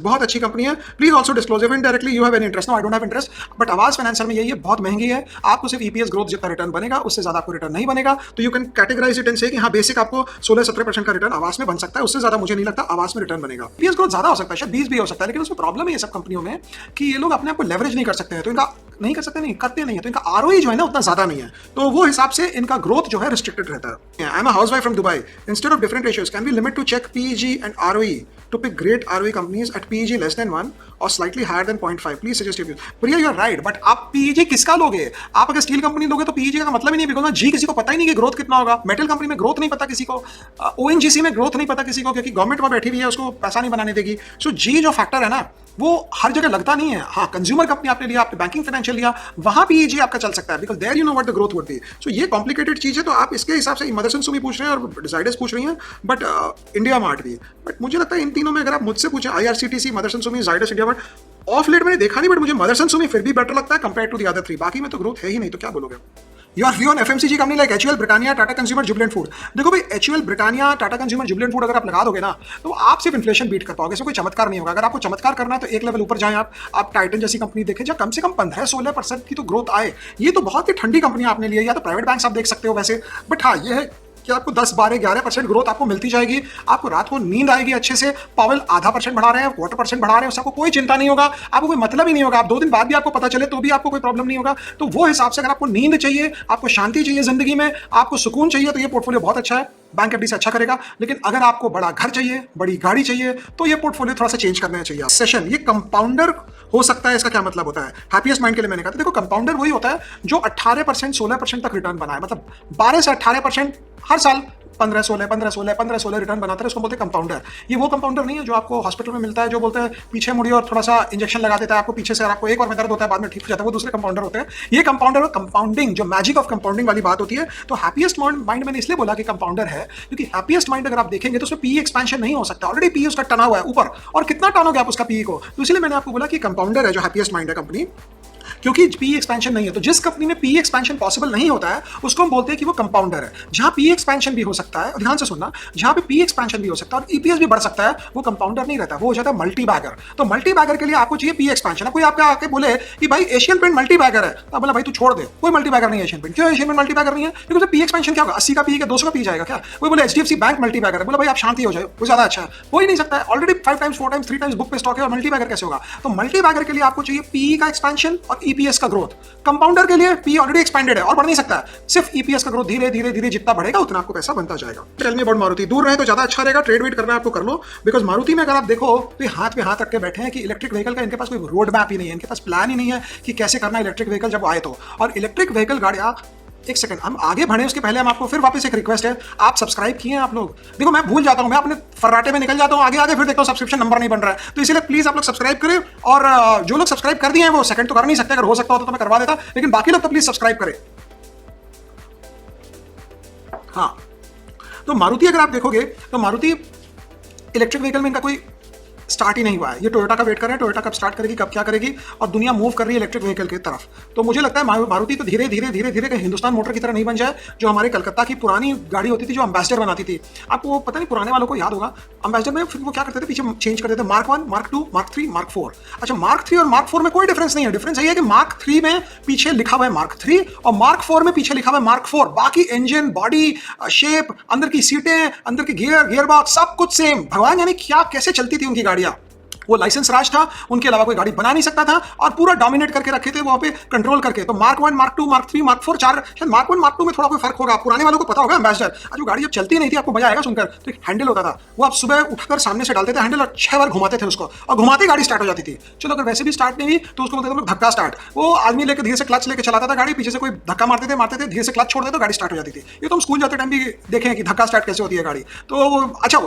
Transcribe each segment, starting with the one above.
बहुत अच्छी कंपनी है। Please also disclose if indirectly you have any interest. No, I don't have interest, but Aavas financial में यही है, बहुत महंगी है। आपको सिर्फ ईपीएस ग्रोथ जितना रिटर्न बनेगा उससे ज्यादा आपको रिटर्न नहीं बनेगा। तो you can categorise it and say कि हाँ बेसिक आपको 16-17% का रिटर्न आवाज में बन सकता है, उससे ज्यादा मुझे नहीं लगता आवाज में रिटर्न बनेगा। ईपीएस ग्रोथ ज्यादा हो सकता है, शायद 20 भी हो सकता है, लेकिन उसमें प्रॉब्लम है ये सब कंपनियों में कि ये लोग अपने आप को लेवरेज नहीं कर सकते हैं, तो इनका नहीं कर सकते, नहीं करते नहीं है, तो इनका आरओई जो है ना उतना ज्यादा नहीं है, तो वो हिसाब से इनका ग्रोथ जो है रिस्ट्रिक्टेड रहता है। I am a housewife from Dubai. Instead of different ratios can be limit to check PEG and ROE to pick great ROE companies at PEG less than 1 or slightly higher than 0.5. Please suggest your views. Priya, you are right, but आप PEG किसका लोगे? आप अगर steel company लोगे तो PEG का मतलब ही नहीं है, बिकॉज जी किसी को पता ही नहीं कि ग्रोथ कितना होगा। मेटल कंपनी में ग्रोथ नहीं पता किसी को, ONGC में ग्रोथ नहीं पता किसी को, क्योंकि गवर्नमेंट वहां बैठी हुई है, उसको पैसा नहीं बनाने देगी। सो जी जो फैक्टर है ना वो हर जगह लगता नहीं है। हाँ, कंज्यूमर कंपनी आपने लिया, आपने बैंकिंग फाइनेंशियल लिया, वहां पीईजी आपका चल सकता है, because there you know what the growth would be. So ये कॉम्प्लिकेटेड चीज है, तो आप इसके हिसाब से मदरसन सुमी पूछ रहे हैं और डिसाइडर्स पूछ रही हैं, बट इंडिया मार्ट भी। बट मुझे लगता है इन तीनों में अगर आप मुझसे पूछें, IRCTC, Motherson Sumi, Zydus, India Mart, of late मैंने देखा नहीं, बट मुझे मदरसन सुमी फिर भी बेटर लगता है compare to the other three. बाकी में तो ग्रोथ है ही नहीं, तो क्या बोलोगे? Your view on FMCG company like HUL, Britannia, Tata consumer, Jubilant food. देखो भाई, HUL, Britannia, Tata consumer, Jubilant food अगर आप लगा दोगे ना तो आप सिर्फ इन्फ्लेशन बीट कर पाओगे, इसमें कोई चमत्कार नहीं होगा। अगर आपको चमत्कार करना है तो एक लेवल ऊपर जाएं आप टाइटन जैसी कंपनी देखें जहाँ कम से कम 15-16% की तो ग्रोथ आए। ये तो बहुत ही ठंडी कंपनी आपने ली है, या तो प्राइवेट बैंक आप देख सकते हो वैसे, बट हाँ ये है कि आपको 10-12-11% ग्रोथ आपको मिलती जाएगी, आपको रात को नींद आएगी अच्छे से। पावल %0.5% बढ़ा रहे हैं, 1/4% बढ़ा रहे हैं, उससे आपको कोई चिंता नहीं होगा, आपको कोई मतलब ही नहीं होगा। आप 2 दिन बाद भी आपको पता चले तो भी आपको कोई प्रॉब्लम नहीं होगा। तो वो हिसाब से अगर आपको नींद चाहिए, आपको शांति चाहिए जिंदगी में, आपको सुकून चाहिए, तो ये पोर्टफोलियो बहुत अच्छा है, बैंक एफडी से अच्छा करेगा। लेकिन अगर आपको बड़ा घर चाहिए, बड़ी गाड़ी चाहिए, तो ये पोर्टफोलियो थोड़ा सा चेंज करना चाहिए। सेशन ये कंपाउंडर हो सकता है, इसका क्या मतलब होता है? हैप्पीएस्ट माइंड के लिए मैंने कहा था, देखो कंपाउंडर वही होता है जो 18% 16% तक रिटर्न बनाए, मतलब 12 से 18% हर साल 15-16 रिटर्न बनाता है, उसको बोलते हैं कंपाउंडर। ये वो कंपाउंडर नहीं है जो आपको हॉस्पिटल में मिलता है, जो बोलते हैं पीछे मुड़िए और थोड़ा सा इंजेक्शन लगा देता है आपको पीछे से, और आपको एक बार में दर्द होता है बाद में ठीक हो जाता है, वो दूसरे कंपाउंडर होते हैं। ये कंपाउंडर और कंपाउंडिंग, जो मैजिक ऑफ कंपाउंडिंग वाली बात होती है। तो हैप्पीएस्ट माइंड मैंने इसलिए बोला कि कंपाउंडर है क्योंकि हैप्पीएस्ट माइंड अगर आप देखेंगे तो उसमें पीई एक्सपेंशन नहीं हो सकता, ऑलरेडी पीई उसका टना हुआ है ऊपर, और कितना टानोगे आप उसका पीई को? तो इसलिए मैंने आपको बोला कि कंपाउंडर है जो हैप्पीएस्ट माइंड है कंपनी, क्योंकि पीई एक्सपेंशन नहीं है। तो जिस कंपनी में पीई एक्सपेंशन पॉसिबल नहीं होता है उसको हम बोलते हैं कि वो कंपाउंडर है। जहां पीई एक्सपेंशन भी हो सकता है, ध्यान से सुनना, जहां पे पीई एक्सपेंशन भी हो सकता है और ईपीएस भी बढ़ सकता है, वो कंपाउंडर नहीं रहता, वो हो जाता है मल्टी बैगर। तो मल्टी बैगर के लिए आपको चाहिए पीई एक्सपेंशन। कोई आपका आके बोले कि भाई एशियन पेंट मल्टी बैगर है, तो बोला भाई तू छोड़ दे, कोई मल्टी बैगर नहीं है एशियन पेंट। क्यों एशियन पेंट मल्टी बैगर नहीं है? क्योंकि पीई एक्सपेंशन क्या होगा, 80 का पीई का 200 का पी जाएगा क्या? कोई बोले एचडीएफसी बैंक मल्टी बैगर है, बोला भाई आप शांति हो जाए, वो ज्यादा अच्छा है। हो ही नहीं सकता है, already 5 times 4 times 3 times book पे स्टॉक है, और मल्टी बैगर कैसे होगा? तो मल्टी बैगर के लिए आपको चाहिए पीई का एक्सपेंशन और ईपीएस का ग्रोथ। कंपाउंडर के लिए पी ऑलरेडी एक्सपेंडेड है और बढ़ नहीं सकता है, सिर्फ ईपीएस का ग्रोथ धीरे धीरे धीरे जितना बढ़ेगा उतना आपको पैसा बनता जाएगा। Tell me about Maruti. दूर रहे तो ज्यादा अच्छा रहेगा, ट्रेड वेट करना है आपको कर लो, बिकॉज मारुति में अगर आप देखो तो हाथ पे हाथ रख के बैठे हैं कि इलेक्ट्रिक व्हीकल का इनके पास कोई रोड मैप ही नहीं है, इनके पास प्लान ही नहीं है कि कैसे करना इलेक्ट्रिक व्हीकल जब आए तो। और इलेक्ट्रिक व्हीकल गाड़ियां, एक सेकंड हम आगे बढ़े उसके पहले हम आपको फिर वापस एक रिक्वेस्ट है, आप सब्सक्राइब किए हैं आप लोग? देखो मैं भूल जाता हूं, मैं अपने फर्राटे में निकल जाता हूं आगे फिर देखता हूं सब्सक्रिप्शन नंबर नहीं बन रहा है, तो इसलिए प्लीज आप लोग सब्सक्राइब करें। और जो लोग सब्सक्राइब कर दिए हैं वो सेकंड तो कर नहीं सकते, अगर हो सकता होता तो मैं करवा देता, लेकिन बाकी लोग तो प्लीज सब्सक्राइब करें। हाँ, तो मारुति अगर आप देखोगे तो मारुति इलेक्ट्रिक व्हीकल में इनका कोई स्टार्ट ही नहीं हुआ है। ये टोयोटा का वेट कर रहे हैं, टोयोटा कब स्टार्ट करेगी, कब क्या करेगी, और दुनिया मूव कर रही है इलेक्ट्रिक व्हीकल की तरफ। तो मुझे लगता है मारुति तो धीरे धीरे हिंदुस्तान मोटर की तरह नहीं बन जाए, जो हमारे कलकत्ता की पुरानी गाड़ी होती थी जो एम्बेसडर बनाती थी। आपको पता नहीं, पुराने वालों को याद होगा, एम्बेसडर में फिर वो क्या करते थे, पीछे चेंज करते थे, मार्क 1, मार्क 2, मार्क 3, मार्क 4। अच्छा, मार्क 3 और मार्क 4 में कोई डिफरेंस नहीं है। डिफरेंस यही है कि मार्क 3 में पीछे लिखा हुआ है मार्क 3 और मार्क 4 में पीछे लिखा हुआ है मार्क 4। बाकी इंजन, बॉडी शेप, अंदर की सीटें, अंदर की गियर बॉक्स सब कुछ सेम। भगवान जाने क्या कैसे चलती थी उनकी गाड़ियां। वो लाइसेंस राज था, उनके अलावा कोई गाड़ी बना नहीं सकता था, और पूरा डोमिनेट करके रखे थे वहां पे, कंट्रोल करके। तो मार्क 1, मार्क 2, मार्क 3, मार्क 4, 4, शायद मार्क 1, मार्क 2 में थोड़ा कोई फर्क होगा, पुराने वालों को पता होगा एम्बेसडर। आज वो गाड़ी जब चलती नहीं थी, आपको मजा आएगा सुनकर, तो एक हैंडल होता था, वो आप सुबह उठकर सामने से डालते थे हैंडल और 6 बार घुमाते थे उसको, और घुमाते गाड़ी स्टार्ट हो जाती थी। चलो अगर वैसे भी स्टार्ट नहीं हुई तो उसको बोलते थे धक्का स्टार्ट। वो आदमी लेकर धीरे से क्लच लेकर चलाता था गाड़ी, पीछे से कोई धक्का मारते थे, धीरे से क्लच छोड़ देते तो गाड़ी स्टार्ट हो जाती थी। ये तो हम स्कूल जाते टाइम भी देखे हैं कि धक्का स्टार्ट कैसे होती है गाड़ी। तो अच्छा,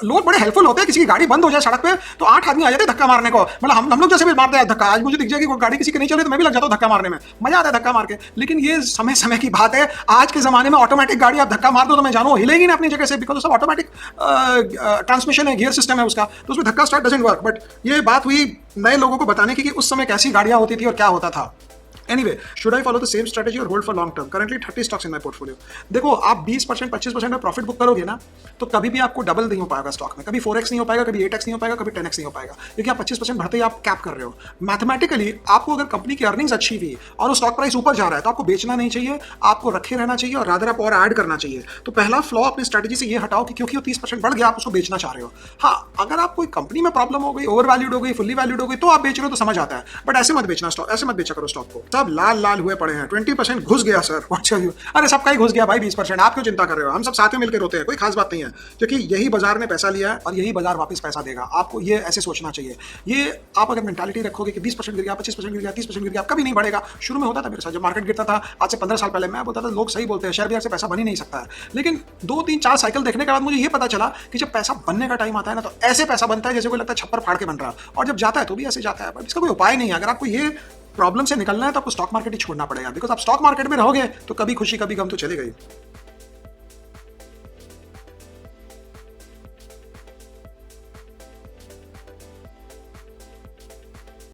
लोग बड़े हेल्पफुल होते हैं, किसी की गाड़ी बंद हो जाए सड़क पे तो 8 आदमी आ जाते धक्का मारने को, मतलब हम लोग जैसे भी मारते हैं धक्का। आज मुझे दिख जाएगी वो गाड़ी किसी की नहीं चल रही तो मैं भी लग जाता हूँ धक्का मारने में, मजा आता है धक्का मार के। लेकिन ये समय की बात है, आज के जमाने में ऑटोमेटिक गाड़ी आप धक्का मार दो तो मैं जानू हिलेगी ना अपनी जगह से, बिकॉज सब ऑटोमेटिक ट्रांसमिशन है, गियर सिस्टम है उसका, तो उसमें धक्का स्टार्ट डजंट वर्क। बट ये बात हुई नए लोगों को बताने की कि उस समय कैसी गाड़ियां होती थी और क्या होता था। Anyway, should I follow the same strategy और hold for long term? Currently 30 stocks in my portfolio. देखो, आप 20% 25% में प्रॉफिट बुक करोगे ना, तो कभी भी आपको डबल नहीं हो पाएगा स्टॉक में, कभी 4x नहीं हो पाएगा, कभी 8x नहीं हो पाएगा, कभी 10x नहीं हो पाएगा, क्योंकि आप 25% भरते ही आप कैप कर रहे हो। मैथमेटिकली आपको अगर कंपनी की अर्निंग्स अच्छी हुई और वो स्टॉक प्राइस ऊपर जा रहा है, तो आपको बेचना नहीं चाहिए, आपको रखे रहना चाहिए और रादर आप और ऐड करना चाहिए। तो पहला फ्लॉ अपनी स्ट्रेटजी से ये हटाओ कि क्योंकि वो 30% बढ़ गया, आप उसको बेचना चाह रहे हो। हाँ, अगर आप कोई कंपनी में प्रॉब्लम हो गई, ओवर वैल्यूड हो गई, फुल्ली वैल्यूड हो गई, तो आप बेच रहे हो तो समझ आता है, बट ऐसे मत बेचना स्टॉक, ऐसे मत बेचा करो स्टॉक को। सब लाल लाल हुए पड़े हैं, 20% घुस गया सर, व्हाट टेल यू। अरे सबका ही घुस गया भाई 20%, आप क्यों चिंता कर रहे हो? हम सब साथ में मिलकर रोते हैं, कोई खास बात नहीं है, क्योंकि यही बाजार ने पैसा लिया है और यही बाजार वापस पैसा देगा। आपको ये ऐसे सोचना चाहिए। ये आप अगर मेंटालिटी रखोगे कि 20% गिर गया, 25% गिर गया, 30% गिर गया, कभी नहीं बढ़ेगा। शुरू में होता था मेरे साथ, जब मार्केट गिरता था आज से 15 साल पहले, मैं बोलता था लोग सही बोलते हैं, शेयर बाजार से पैसा बन ही नहीं सकता है। लेकिन 2 3 4 साइकिल देखने के बाद मुझे ये पता चला कि जब पैसा बनने का टाइम आता है ना, तो ऐसे पैसा बनता है जैसे कोई लगता है छप्पर फाड़ के बन रहा है, और जब जाता है तो भी ऐसे जाता है। बट इसका कोई उपाय नहीं है। अगर आपको ये प्रॉब्लम से निकलना है तो आपको स्टॉक मार्केट ही छोड़ना पड़ेगा, बिकॉज आप स्टॉक मार्केट में रहोगे तो कभी खुशी कभी गम तो चलेगा ही।